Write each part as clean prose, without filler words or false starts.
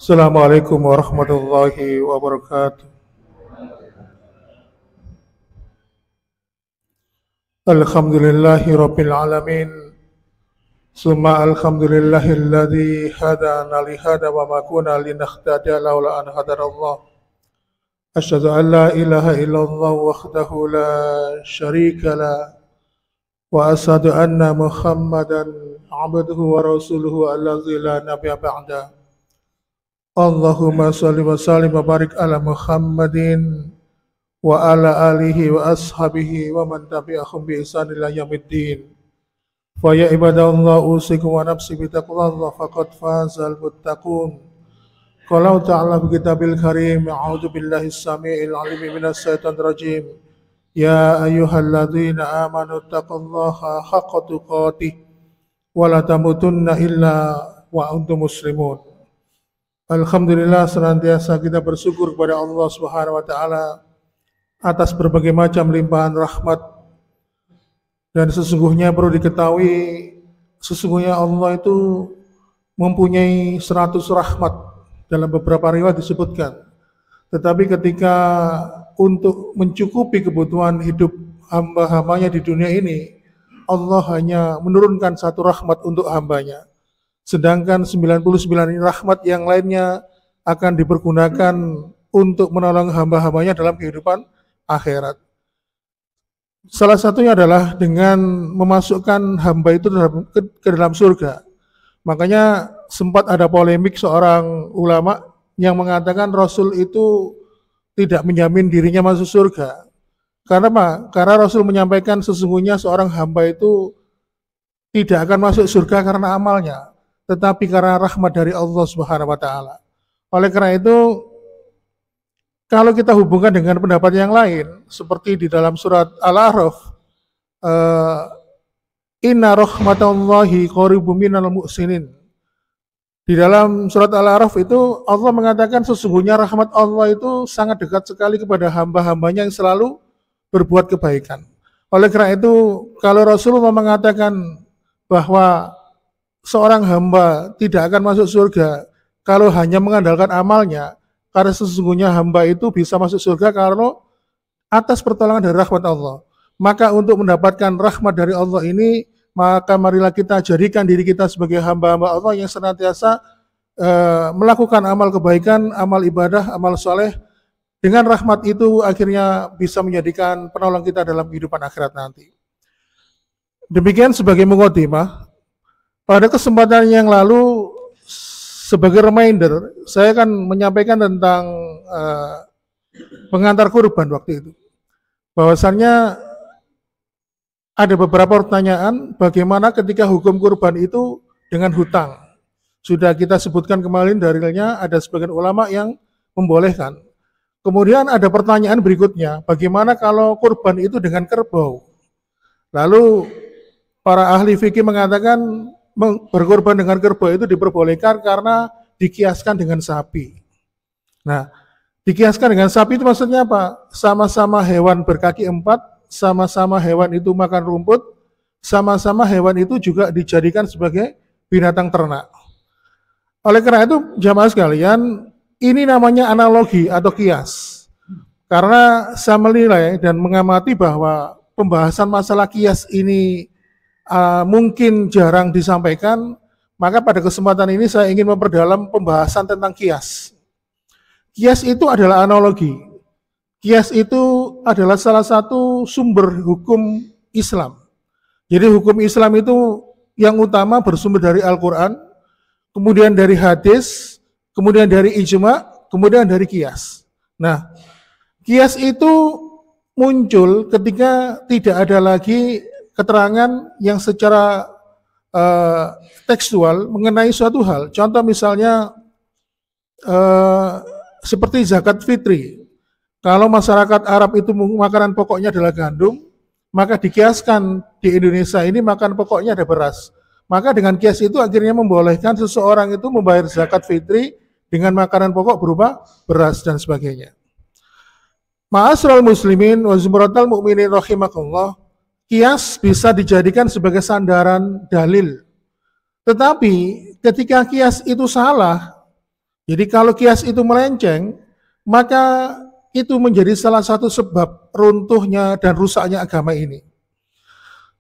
Assalamualaikum warahmatullahi wabarakatuh. Alhamdulillahi rabbil alamin. Summa alhamdulillahilladzi hadana li hada wa ma kunna linahtadiya laula an hadanallah. Asyhadu an la ilaha illallah wahdahu la syarika la wa asyhadu anna Muhammadan abduhu wa rasuluhu allazi la nabiyya ba'da. Allahumma shalli wa sallim wa barik ala Muhammadin wa ala alihi wa ashabihi wa man tabi'ahum bi ihsan ila yaumiddin. Wa ya ibadallah usikum wa nafsi bi taqwallah faqad fazal muttaqun. Qala ta'ala bi kitabil karim a'udzu billahi samii'il 'alim minas syaitonir rajim. Ya ayyuhalladzina amanu taqullaha haqqa tuqatih wa la tamutunna illa wa antum muslimun. Alhamdulillah, senantiasa kita bersyukur kepada Allah Subhanahu wa taala atas berbagai macam limpahan rahmat. Dan sesungguhnya perlu diketahui, sesungguhnya Allah itu mempunyai 100 rahmat. Dalam beberapa riwayat disebutkan. Tetapi ketika untuk mencukupi kebutuhan hidup hamba-hambanya di dunia ini, Allah hanya menurunkan 1 rahmat untuk hambanya. Sedangkan 99 rahmat yang lainnya akan dipergunakan untuk menolong hamba-hambanya dalam kehidupan akhirat. Salah satunya adalah dengan memasukkan hamba itu ke dalam surga. Makanya sempat ada polemik seorang ulama yang mengatakan Rasul itu tidak menjamin dirinya masuk surga. Karena apa? Karena Rasul menyampaikan sesungguhnya seorang hamba itu tidak akan masuk surga karena amalnya, tetapi karena rahmat dari Allah Subhanahu wa taala. Oleh karena itu, kalau kita hubungkan dengan pendapat yang lain, seperti di dalam surat Al-A'raf, inna rahmatallahi qaribum minal muhsinin. Di dalam surat Al-A'raf itu Allah mengatakan sesungguhnya rahmat Allah itu sangat dekat sekali kepada hamba-hambanya yang selalu berbuat kebaikan. Oleh karena itu, kalau Rasulullah mengatakan bahwa seorang hamba tidak akan masuk surga kalau hanya mengandalkan amalnya, karena sesungguhnya hamba itu bisa masuk surga karena atas pertolongan dari rahmat Allah. Maka untuk mendapatkan rahmat dari Allah ini, maka marilah kita jadikan diri kita sebagai hamba-hamba Allah yang senantiasa melakukan amal kebaikan, amal ibadah, amal soleh. Dengan rahmat itu akhirnya bisa menjadikan penolong kita dalam kehidupan akhirat nanti. Demikian sebagai mukadimah. Pada kesempatan yang lalu, sebagai reminder, saya akan menyampaikan tentang pengantar kurban waktu itu. Bahwasannya ada beberapa pertanyaan bagaimana ketika hukum kurban itu dengan hutang. Sudah kita sebutkan kemarin dalilnya, ada sebagian ulama yang membolehkan. Kemudian ada pertanyaan berikutnya, bagaimana kalau kurban itu dengan kerbau? Lalu para ahli fikih mengatakan berkorban dengan kerbau itu diperbolehkan karena dikiaskan dengan sapi. Nah, dikiaskan dengan sapi itu maksudnya apa? Sama-sama hewan berkaki 4, sama-sama hewan itu makan rumput, sama-sama hewan itu juga dijadikan sebagai binatang ternak. Oleh karena itu, jamaah sekalian, ini namanya analogi atau kias. Karena saya menilai dan mengamati bahwa pembahasan masalah kias ini mungkin jarang disampaikan, maka pada kesempatan ini saya ingin memperdalam pembahasan tentang kias. Kias itu adalah analogi. Kias itu adalah salah satu sumber hukum Islam. Jadi hukum Islam itu yang utama bersumber dari Al-Quran, kemudian dari hadis, kemudian dari ijma, kemudian dari kias. Nah, kias itu muncul ketika tidak ada lagi keterangan yang secara tekstual mengenai suatu hal. Contoh misalnya seperti zakat fitri. Kalau masyarakat Arab itu makanan pokoknya adalah gandum, maka dikiaskan di Indonesia ini makan pokoknya ada beras. Maka dengan kias itu akhirnya membolehkan seseorang itu membayar zakat fitri dengan makanan pokok berupa beras dan sebagainya. Ma'asyiral muslimin wa zumratal mu'minin rahimakumullah, kias bisa dijadikan sebagai sandaran dalil. Tetapi ketika kias itu salah, Jadi kalau kias itu melenceng, maka itu menjadi salah satu sebab runtuhnya dan rusaknya agama ini.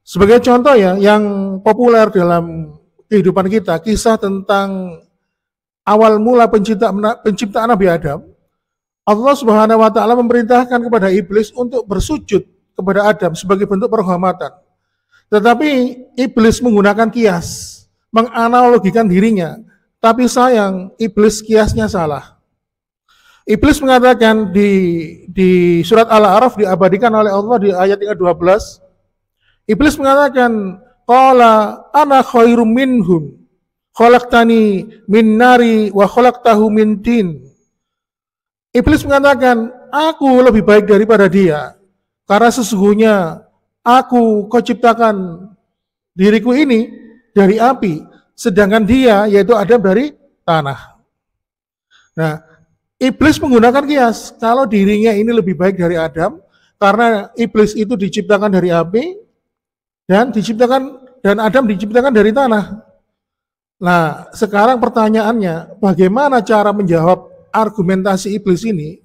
Sebagai contoh ya, yang populer dalam kehidupan kita, kisah tentang awal mula penciptaan Nabi Adam. Allah Subhanahu wa taala memerintahkan kepada iblis untuk bersujud kepada Adam sebagai bentuk penghormatan. Tetapi iblis menggunakan kias, menganalogikan dirinya. Tapi sayang, iblis kiasnya salah. Iblis mengatakan di surat Al-A'raf diabadikan oleh Allah di ayat yang ke-12. Iblis mengatakan, qala ana khairum minhum, khalaqtani min nari wa khalaqtahu min tin. Iblis mengatakan, aku lebih baik daripada dia, karena sesungguhnya kau ciptakan diriku ini dari api, sedangkan dia, yaitu Adam, dari tanah. Nah, iblis menggunakan kias, kalau dirinya ini lebih baik dari Adam, karena iblis itu diciptakan dari api, dan Adam diciptakan dari tanah. Nah, sekarang pertanyaannya, bagaimana cara menjawab argumentasi iblis ini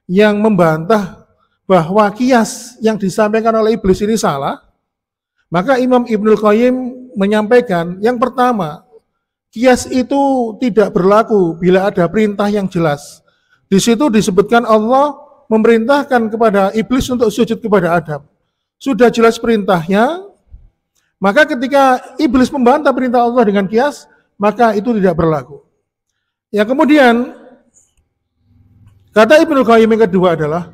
yang membantah bahwa kias yang disampaikan oleh iblis ini salah? Maka Imam Ibnul Qayyim menyampaikan, yang pertama, kias itu tidak berlaku bila ada perintah yang jelas. Di situ disebutkan Allah memerintahkan kepada iblis untuk sujud kepada Adam. Sudah jelas perintahnya, maka ketika iblis membantah perintah Allah dengan kias, maka itu tidak berlaku. Ya, kemudian kata Ibnu Qayyim yang kedua adalah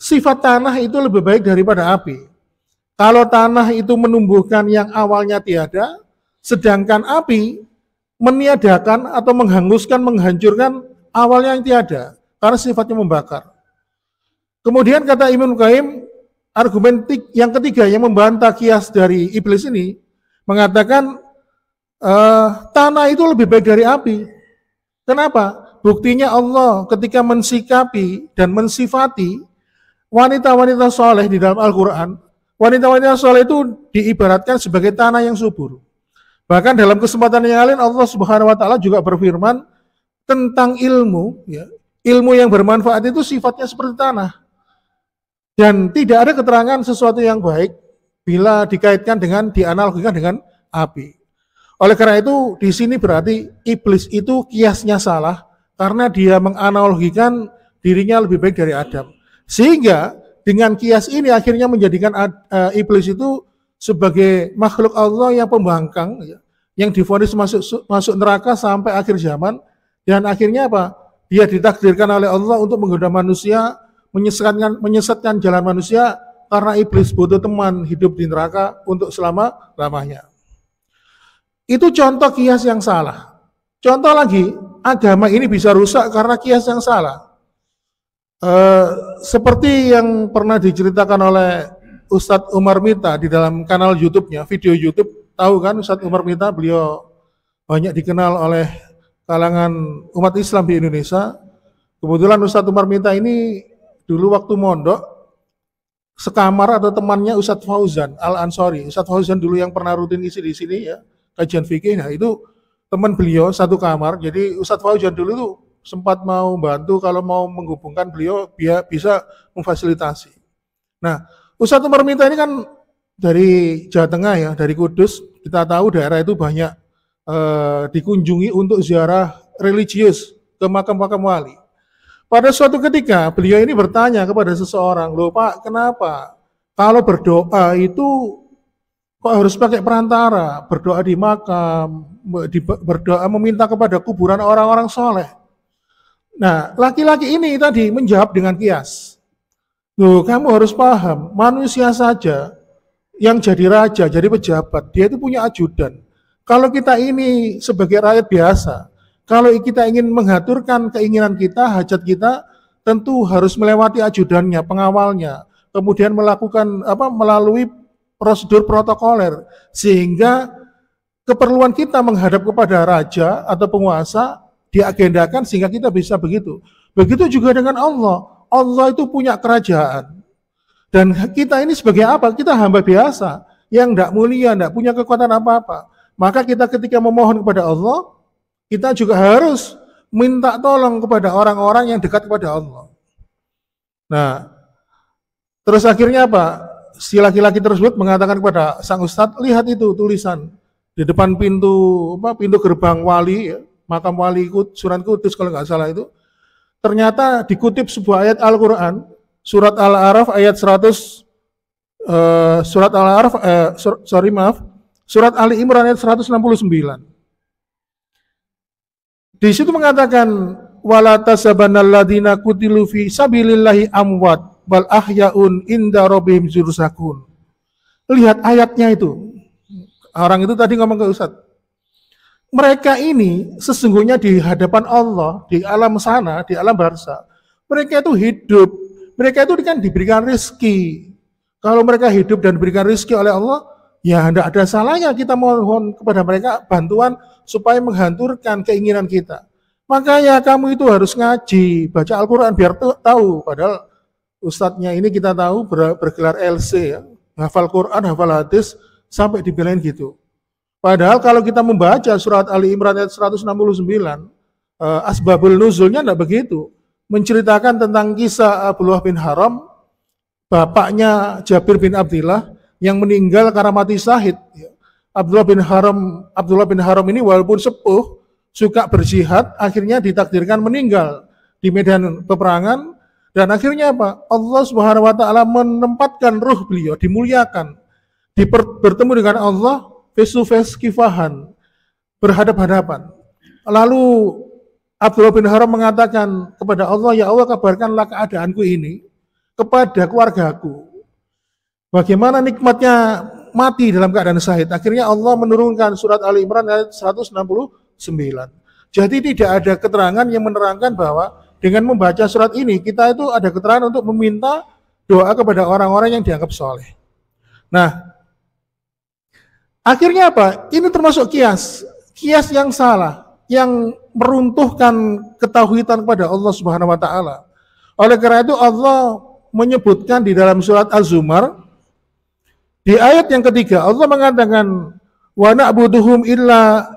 sifat tanah itu lebih baik daripada api. Kalau tanah itu menumbuhkan yang awalnya tiada, sedangkan api meniadakan atau menghanguskan, menghancurkan awalnya yang tiada, karena sifatnya membakar. Kemudian kata Ibnu Qayyim, argumen yang ketiga yang membantah kias dari iblis ini, mengatakan tanah itu lebih baik dari api. Kenapa? Buktinya Allah ketika mensikapi dan mensifati wanita-wanita soleh di dalam Al-Quran, wanita-wanita soleh itu diibaratkan sebagai tanah yang subur. Bahkan dalam kesempatan yang lain Allah Subhanahu wa taala juga berfirman tentang ilmu, ya, ilmu yang bermanfaat itu sifatnya seperti tanah. Dan tidak ada keterangan sesuatu yang baik bila dikaitkan dengan, dianalogikan dengan api. Oleh karena itu, di sini berarti iblis itu kiasnya salah, karena dia menganalogikan dirinya lebih baik dari Adam. Sehingga dengan kias ini akhirnya menjadikan iblis itu sebagai makhluk Allah yang pembangkang, yang divonis masuk neraka sampai akhir zaman, dan akhirnya apa? Dia ditakdirkan oleh Allah untuk menggoda manusia, menyesatkan jalan manusia, karena iblis butuh teman hidup di neraka untuk selama-lamanya. Itu contoh kias yang salah. Contoh lagi, agama ini bisa rusak karena kias yang salah. Seperti yang pernah diceritakan oleh Ustadz Umar Mita di dalam kanal YouTube-nya, video YouTube, tahu kan Ustadz Umar Mita, beliau banyak dikenal oleh kalangan umat Islam di Indonesia. Kebetulan Ustadz Umar Mita ini dulu waktu mondok sekamar atau temannya Ustadz Fauzan Al-Ansori. Ustadz Fauzan dulu yang pernah rutin isi di sini ya, kajian fikih. Nah, itu teman beliau satu kamar. Jadi Ustadz Fauzan dulu tuh sempat mau bantu kalau mau menghubungkan beliau biar bisa memfasilitasi. Nah, Ustadz Umar Mita ini kan dari Jawa Tengah ya, dari Kudus. Kita tahu daerah itu banyak dikunjungi untuk ziarah religius ke makam-makam wali. Pada suatu ketika beliau ini bertanya kepada seseorang, loh Pak, kenapa kalau berdoa itu kok harus pakai perantara, berdoa di makam, berdoa meminta kepada kuburan orang-orang soleh. Nah, laki-laki ini tadi menjawab dengan kias. Loh, kamu harus paham, manusia saja yang jadi raja, jadi pejabat, dia itu punya ajudan. Kalau kita ini sebagai rakyat biasa, kalau kita ingin mengaturkan keinginan kita, hajat kita, tentu harus melewati ajudannya, pengawalnya, kemudian melakukan melalui prosedur protokoler, sehingga keperluan kita menghadap kepada raja atau penguasa diagendakan sehingga kita bisa begitu. Begitu juga dengan Allah. Allah itu punya kerajaan. Dan kita ini sebagai apa? Kita hamba biasa yang tidak mulia, tidak punya kekuatan apa-apa. Maka kita ketika memohon kepada Allah, kita juga harus minta tolong kepada orang-orang yang dekat kepada Allah. Nah, terus akhirnya apa? Si laki-laki tersebut mengatakan kepada sang ustadz, lihat itu tulisan di depan pintu gerbang wali, ya, makam wali Sunan Kudus kalau nggak salah itu. Ternyata dikutip sebuah ayat Al-Quran, surat Al-A'raf ayat 100, surat Ali Imran ayat 169. Di situ mengatakan, wala tasabannalladzina qutilu fi sabilillahi amwat bal ahyaun inda rabbihim yurzaqun. Lihat ayatnya itu. Orang itu tadi ngomong ke Ustaz. Mereka ini sesungguhnya di hadapan Allah, di alam sana, di alam barzah, mereka itu hidup. Mereka itu kan diberikan rezeki. Kalau mereka hidup dan diberikan rezeki oleh Allah, ya tidak ada salahnya kita mohon kepada mereka bantuan supaya menghancurkan keinginan kita. Makanya kamu itu harus ngaji, baca Al-Quran biar tahu. Padahal ustadznya ini kita tahu bergelar LC, ya, hafal Quran, hafal hadis, sampai dibelain gitu. Padahal kalau kita membaca surat Ali Imran ayat 169, asbabul nuzulnya tidak begitu. Menceritakan tentang kisah Abdullah bin Haram, bapaknya Jabir bin Abdillah, yang meninggal karena mati syahid. Abdullah bin Haram ini walaupun sepuh, suka berjihad, akhirnya ditakdirkan meninggal di medan peperangan, dan akhirnya apa? Allah Subhanahu wa taala menempatkan ruh beliau, dimuliakan, bertemu dengan Allah face to face kifahan, berhadap-hadapan. Lalu Abdullah bin Haram mengatakan kepada Allah, ya Allah kabarkanlah keadaanku ini kepada keluargaku. Bagaimana nikmatnya mati dalam keadaan syahid. Akhirnya Allah menurunkan surat Ali Imran ayat 169. Jadi tidak ada keterangan yang menerangkan bahwa dengan membaca surat ini kita itu ada keterangan untuk meminta doa kepada orang-orang yang dianggap soleh. Nah, akhirnya apa? Ini termasuk kias yang salah, yang meruntuhkan ketauhidan kepada Allah Subhanahu wa taala. Oleh karena itu Allah menyebutkan di dalam surat Az-Zumar di ayat yang ketiga, Allah mengatakan wa na'buduhum illa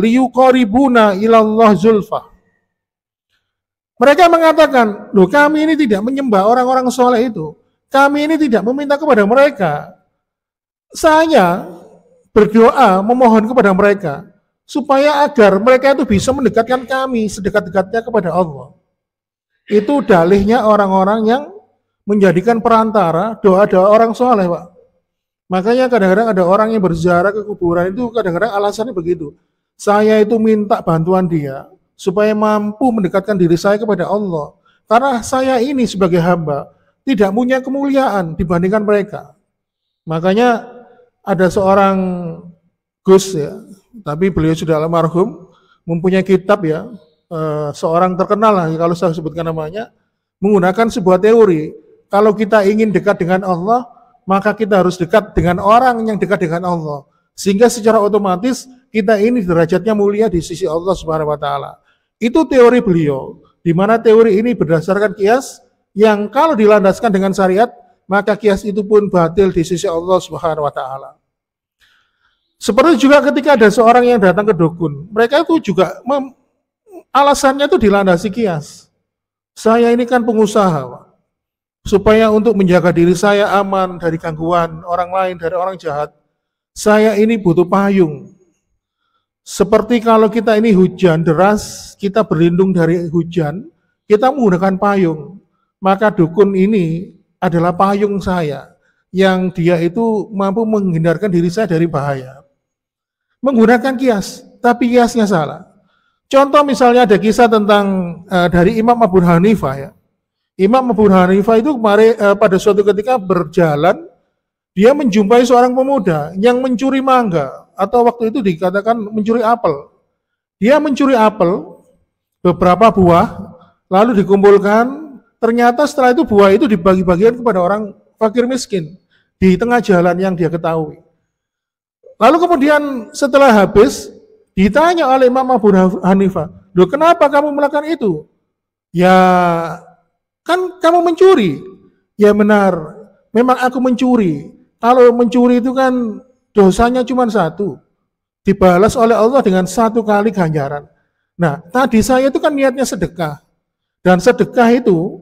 liyuqaribuna ilallah zulfa. Mereka mengatakan, loh kami ini tidak menyembah orang-orang soleh itu. Kami ini tidak meminta kepada mereka. Saya berdoa memohon kepada mereka supaya agar mereka itu bisa mendekatkan kami sedekat-dekatnya kepada Allah. Itu dalihnya orang-orang yang menjadikan perantara doa-doa orang soleh, Pak. Makanya kadang-kadang ada orang yang berziarah ke kuburan itu kadang-kadang alasannya begitu. Saya itu minta bantuan dia supaya mampu mendekatkan diri saya kepada Allah. Karena saya ini sebagai hamba tidak punya kemuliaan dibandingkan mereka. Makanya ada seorang Gus ya, tapi beliau sudah almarhum, mempunyai kitab ya, seorang terkenal lah kalau saya sebutkan namanya, menggunakan sebuah teori. Kalau kita ingin dekat dengan Allah, maka kita harus dekat dengan orang yang dekat dengan Allah. Sehingga secara otomatis kita ini derajatnya mulia di sisi Allah Subhanahu wa taala. Itu teori beliau, di mana teori ini berdasarkan kias yang kalau dilandaskan dengan syariat, maka kias itu pun batil di sisi Allah Subhanahu wa taala. Seperti juga ketika ada seorang yang datang ke dukun, mereka itu juga alasannya itu dilandasi kias. Saya ini kan pengusaha, Pak. Supaya untuk menjaga diri saya aman dari gangguan orang lain, dari orang jahat, saya ini butuh payung. Seperti kalau kita ini hujan deras, kita berlindung dari hujan, kita menggunakan payung. Maka dukun ini adalah payung saya, yang dia itu mampu menghindarkan diri saya dari bahaya. Menggunakan kias, tapi kiasnya salah. Contoh misalnya ada kisah tentang dari Imam Abu Hanifah ya. Imam Abu Hanifah itu pada suatu ketika berjalan, dia menjumpai seorang pemuda yang mencuri mangga, atau waktu itu dikatakan mencuri apel. Dia mencuri apel, beberapa buah, lalu dikumpulkan, ternyata setelah itu buah itu dibagi-bagikan kepada orang fakir miskin, di tengah jalan yang dia ketahui. Lalu kemudian setelah habis, ditanya oleh Imam Abu Hanifah, loh kenapa kamu melakukan itu? Ya, kan kamu mencuri. Ya benar, memang aku mencuri. Kalau mencuri itu kan dosanya cuma satu. Dibalas oleh Allah dengan 1 kali ganjaran. Nah, tadi saya itu kan niatnya sedekah. Dan sedekah itu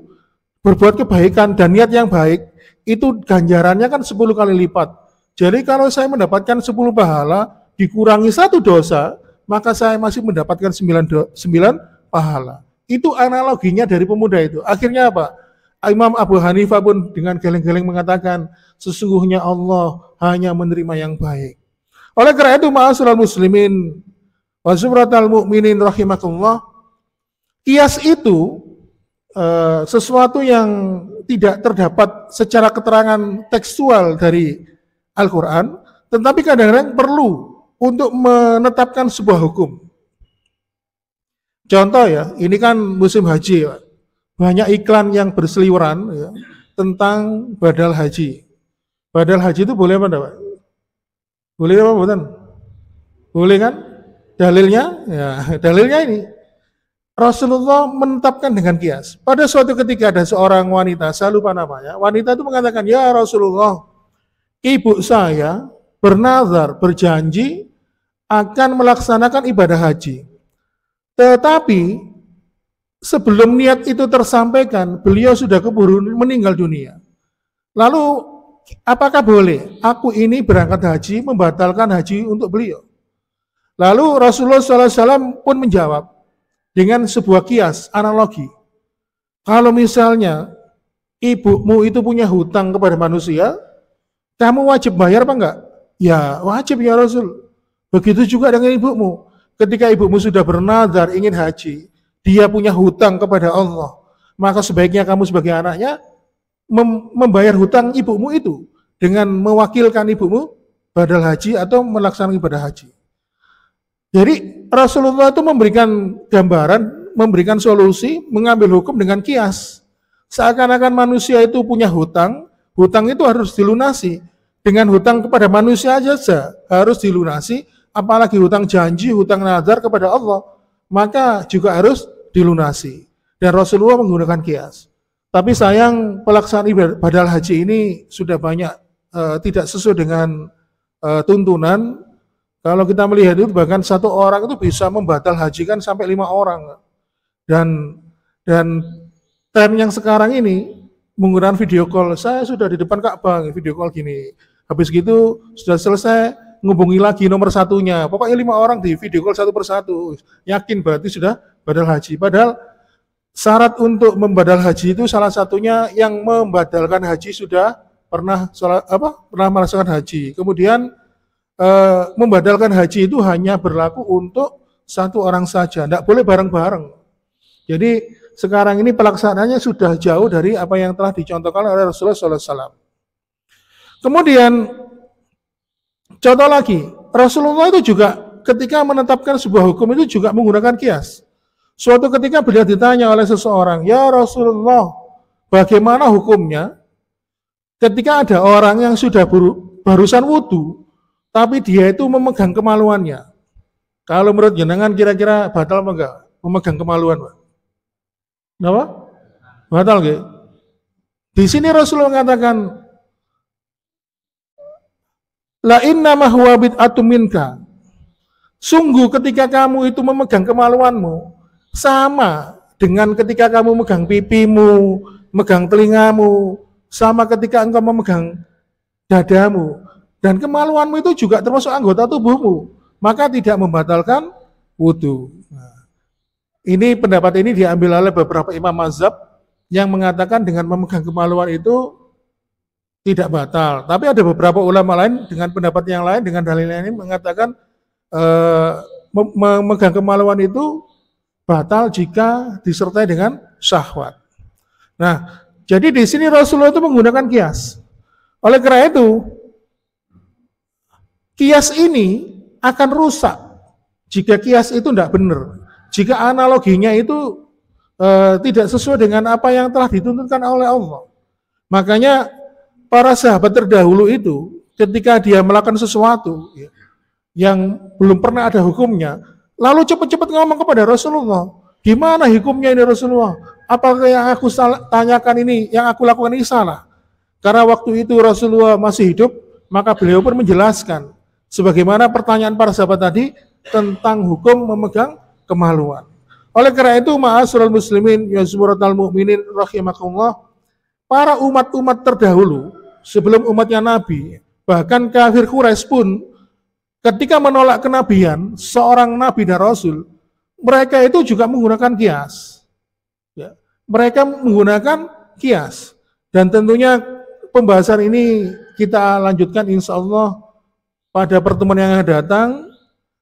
berbuat kebaikan dan niat yang baik, itu ganjarannya kan 10 kali lipat. Jadi kalau saya mendapatkan 10 pahala, dikurangi 1 dosa, maka saya masih mendapatkan 9 pahala. Itu analoginya dari pemuda itu. Akhirnya apa? Imam Abu Hanifah pun dengan geleng-geleng mengatakan, sesungguhnya Allah hanya menerima yang baik. Oleh karena itu, ma'asyiral muslimin wa zumratal mu'minin rahimakumullah, kias itu sesuatu yang tidak terdapat secara keterangan tekstual dari Al-Quran, tetapi kadang-kadang perlu untuk menetapkan sebuah hukum. Contoh ya, ini kan musim haji, Pak. Banyak iklan yang berseliweran ya, tentang badal haji. Badal haji itu boleh apa enggak, Pak? Boleh apa bukan? Boleh kan? Dalilnya, ya, dalilnya ini. Rasulullah menetapkan dengan kias. Pada suatu ketika ada seorang wanita, saya lupa namanya, wanita itu mengatakan, ya Rasulullah, ibu saya bernazar, berjanji akan melaksanakan ibadah haji. Tetapi sebelum niat itu tersampaikan, beliau sudah keburu meninggal dunia. Lalu apakah boleh aku ini berangkat haji, membatalkan haji untuk beliau? Lalu Rasulullah SAW pun menjawab dengan sebuah kias, analogi. Kalau misalnya ibumu itu punya hutang kepada manusia, kamu wajib bayar apa enggak? Ya wajib ya Rasul. Begitu juga dengan ibumu. Ketika ibumu sudah bernazar ingin haji, dia punya hutang kepada Allah, maka sebaiknya kamu sebagai anaknya membayar hutang ibumu itu dengan mewakilkan ibumu badal haji atau melaksanakan ibadah haji. Jadi Rasulullah itu memberikan gambaran, memberikan solusi, mengambil hukum dengan kias. Seakan-akan manusia itu punya hutang, hutang itu harus dilunasi. Dengan hutang kepada manusia saja harus dilunasi, apalagi hutang janji, hutang nazar kepada Allah, maka juga harus dilunasi. Dan Rasulullah menggunakan kias. Tapi sayang pelaksanaan ibadah haji ini sudah banyak tidak sesuai dengan tuntunan. Kalau kita melihat itu bahkan satu orang itu bisa membatal hajikan sampai 5 orang. Dan tren yang sekarang ini menggunakan video call, saya sudah di depan Ka'bah, video call gini. Habis gitu sudah selesai, ngubungi lagi nomor satunya. Pokoknya 5 orang di video call satu persatu. Yakin berarti sudah badal haji. Padahal syarat untuk membadal haji itu salah satunya yang membadalkan haji sudah pernah melaksanakan haji. Kemudian membadalkan haji itu hanya berlaku untuk satu orang saja, tidak boleh bareng-bareng. Jadi sekarang ini pelaksanaannya sudah jauh dari apa yang telah dicontohkan oleh Rasulullah SAW. Kemudian contoh lagi, Rasulullah itu juga ketika menetapkan sebuah hukum itu juga menggunakan kias. Suatu ketika beliau ditanya oleh seseorang, ya Rasulullah, bagaimana hukumnya ketika ada orang yang sudah barusan wudhu, tapi dia itu memegang kemaluannya. Kalau menurut jenengan kira-kira batal apa enggak memegang kemaluan, Pak? Kenapa? Batal enggak? Di sini Rasulullah mengatakan, la inna ma huwa bid'atun minka. Sungguh ketika kamu itu memegang kemaluanmu sama dengan ketika kamu memegang pipimu, memegang telingamu, sama ketika engkau memegang dadamu. Dan kemaluanmu itu juga termasuk anggota tubuhmu, maka tidak membatalkan wudhu. Nah, ini pendapat ini diambil oleh beberapa imam mazhab yang mengatakan dengan memegang kemaluan itu tidak batal. Tapi ada beberapa ulama lain dengan pendapat yang lain, dengan dalil lain mengatakan memegang kemaluan itu batal jika disertai dengan syahwat. Nah, jadi di sini Rasulullah itu menggunakan kias. Oleh karena itu, kias ini akan rusak jika kias itu tidak benar. Jika analoginya itu tidak sesuai dengan apa yang telah dituntutkan oleh Allah. Makanya para sahabat terdahulu itu ketika dia melakukan sesuatu yang belum pernah ada hukumnya, lalu cepat-cepat ngomong kepada Rasulullah, gimana hukumnya ini Rasulullah? Apakah yang aku tanyakan ini, yang aku lakukan ini salah? Karena waktu itu Rasulullah masih hidup, maka beliau pun menjelaskan sebagaimana pertanyaan para sahabat tadi tentang hukum memegang kemaluan. Oleh karena itu, ma'asyiral muslimin ya suratul mukminin rahimakumullah, para umat-umat terdahulu sebelum umatnya Nabi, bahkan kafir Quraisy pun ketika menolak kenabian seorang nabi dan rasul, mereka itu juga menggunakan kias. Ya, mereka menggunakan kias. Dan tentunya pembahasan ini kita lanjutkan insya Allah pada pertemuan yang akan datang.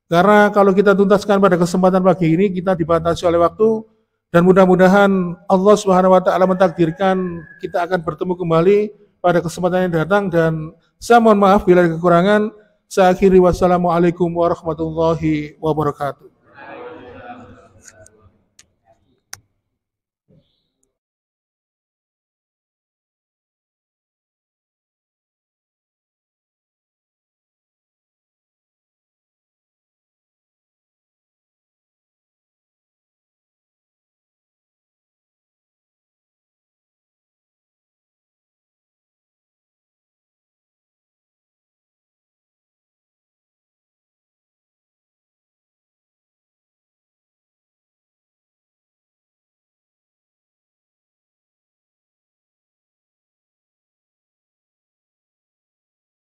Karena kalau kita tuntaskan pada kesempatan pagi ini, kita dibatasi oleh waktu, dan mudah-mudahan Allah Subhanahu wa taala mentakdirkan kita akan bertemu kembali pada kesempatan yang datang, dan saya mohon maaf bila ada kekurangan. Saya akhiri, wassalamualaikum warahmatullahi wabarakatuh.